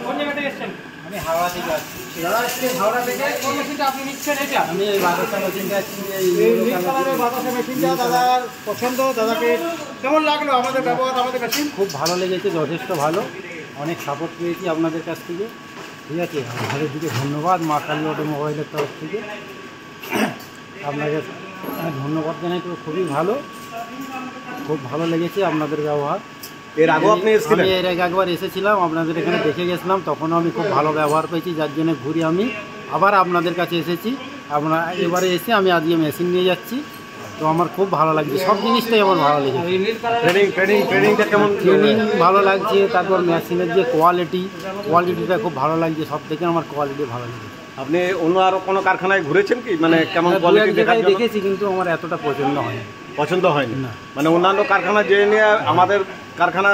কোন জায়গা থেকে এসেছেন? আমি হাওড়া থেকে আসছি। দাদা এসেছেন হাওড়া থেকে। কোন মেশিনটা আপনি নিচ্ছেন? এটা আমি এই বাতাসা মেশিনটা এই নীল কালারের বাতাসা মেশিনটা দাদার পছন্দ। দাদাকে কেমন লাগলো আমাদের ব্যবহার, আমাদের মেশিন? খুব ভালো লেগেছে, যথেষ্ট ভালো। অনেক সাপোর্ট পেয়েছি আপনাদের কাছ থেকে। ঠিক আছে, আমাদের দিকে ধন্যবাদ মা কালী অটোমোবাইলের তরফ থেকে আপনাকে ধন্যবাদ জানাই। তো খুবই ভালো, খুব ভালো লেগেছে আপনাদের ব্যবহার। এর আগেও আপনি এসেছিলেন? আমি এর আগে একবার এসেছিলাম, আপনাদের এখানে দেখে গেছিলাম, তখনও আমি খুব ভালো ব্যবহার পেয়েছি, যার জন্য ঘুরি আমি আবার আপনাদের কাছে এসেছি। আপনারা এবারে এসে আমি আজকে মেশিন নিয়ে যাচ্ছি, তো আমার খুব ভালো লাগছে। সব জিনিসটাই আমার ভালো লেগেছে। ট্রেনিংটা কেমন? ট্রেনিং ভালো লাগছে, তারপর মেশিনের যে কোয়ালিটিটা খুব ভালো লাগছে। সব থেকে আমার কোয়ালিটি ভালো লাগছে। আপনি অন্য আরো কোনো কারখানায় ঘুরেছেন কি, মানে কেমন দু এক কোয়ালিটি জায়গায় দেখেছি, কিন্তু আমার এতটা পছন্দ হয়নি। পছন্দ হয়নি? না। মানে অন্যান্য কারখানা যে নিয়ে আমাদের কারখানা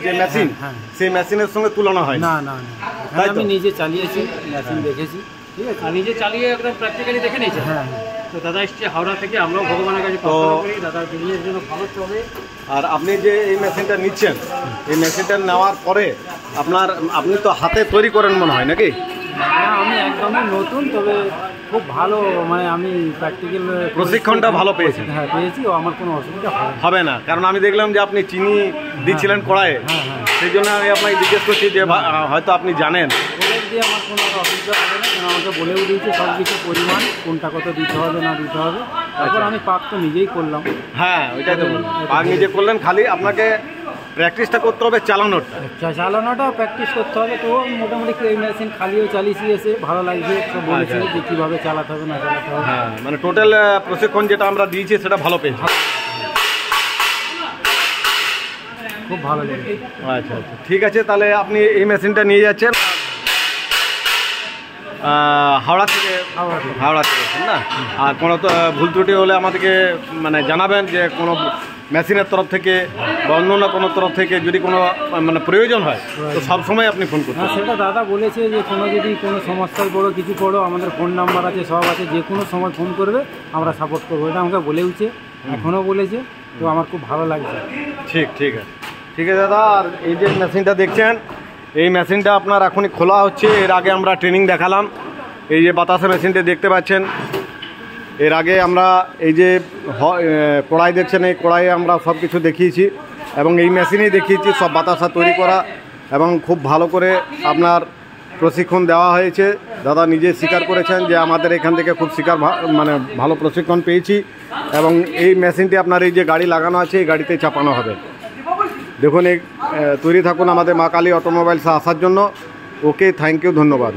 যে মেশিন, হ্যাঁ। সেই মেশিনের সঙ্গে তুলনা হয় না না না, এখানে আমি নিজে চালিয়েছি, মেশিন দেখেছি। ঠিক আছে, আর নিজে চালিয়ে একদম প্র্যাকটিক্যালি দেখে নিয়েছেন। হ্যাঁ। তো দাদা এসছে হাওড়া থেকে, আমরাও ভগবানের কাছে প্রার্থনা করি দাদার বিজনেসের জন্য ভালো চলে। আর আপনি যে এই মেশিনটা নিচ্ছেন, এই মেশিনটা নেওয়ার পরে আপনি তো হাতে তৈরি করেন মনে হয় নাকি? না, আমি একদমই নতুন, তবে খুব ভালো, মানে আমি প্র্যাকটিক্যাল প্রশিক্ষণটা ভালো পেয়েছেন? হ্যাঁ পেয়েছি, ও আমার কোনো অসুবিধা হবে না, কারণ আমি দেখলাম যে আপনি চিনি দিচ্ছিলেন কড়াইয়ে। হ্যাঁ হ্যাঁ, সেই জন্য আমি আপনাকে জিজ্ঞেস করছি যে হয়তো আপনি জানেন। ওদের দিয়ে আমার কোনো অসুবিধা হবে না, কারণ আমাকে বলেও দিয়েছে সব কিছু পরিমাণ, কোনটা কত দিতে হবে না দিতে হবে। তারপর আমি পাক তো নিজেই করলাম। হ্যাঁ, ওইটাই তো বললাম, পাক নিজে করলেন, খালি আপনাকে প্র্যাকটিসটা করতে হবে চালানোটা। চালানোটাও প্র্যাকটিস করতে হবে। তো মোটামুটি এই মেশিন খালিও চালিয়েছি, এসে ভালো লাগছে, তো বলেছি যে কীভাবে চালাতে হবে না চালাতে হবে। হ্যাঁ, মানে টোটাল প্রশিক্ষণ যেটা আমরা দিয়েছি সেটা ভালো পেয়েছি। খুব ভালো লেগেছে। আচ্ছা আচ্ছা, ঠিক আছে, তাহলে আপনি এই মেশিনটা নিয়ে যাচ্ছেন হাওড়া থেকে? হাওড়া থেকে না? আর কোনো তো ভুল ত্রুটি হলে আমাদেরকে মানে জানাবেন, যে কোনো মেশিনের তরফ থেকে বা অন্য কোনো তরফ থেকে যদি কোনো মানে প্রয়োজন হয় তো সবসময় আপনি ফোন করুন। হ্যাঁ, সেটা দাদা বলেছে যে যদি কোনো সমস্যায় পড়ো, কিছু পড়ো, আমাদের ফোন নাম্বার আছে, সব আছে, যে কোনো সময় ফোন করবে, আমরা সাপোর্ট করবো। এটা আমাকে বলেওছে, এখনও বলেছে। তো আমার খুব ভালো লাগছে। ঠিক আছে, ঠিক আছে দাদা। আর এই যে মেশিনটা দেখছেন, এই মেশিনটা আপনার এখনই খোলা হচ্ছে। এর আগে আমরা ট্রেনিং দেখালাম। এই যে বাতাসা মেশিনটা দেখতে পাচ্ছেন, এর আগে আমরা এই যে কড়াই দেখছেন, এই কড়াইয়ে আমরা সব কিছু দেখিয়েছি এবং এই মেশিনেই দেখিয়েছি সব বাতাসা তৈরি করা, এবং খুব ভালো করে আপনার প্রশিক্ষণ দেওয়া হয়েছে। দাদা নিজে স্বীকার করেছেন যে আমাদের এখান থেকে খুব মানে ভালো প্রশিক্ষণ পেয়েছি। এবং এই মেশিনটি আপনার এই যে গাড়ি লাগানো আছে, এই গাড়িতে চাপানো হবে। দেখুন, এই তৈরি থাকুন আমাদের মা কালী অটোমোবাইলসে আসার জন্য। ওকে, থ্যাংক ইউ, ধন্যবাদ।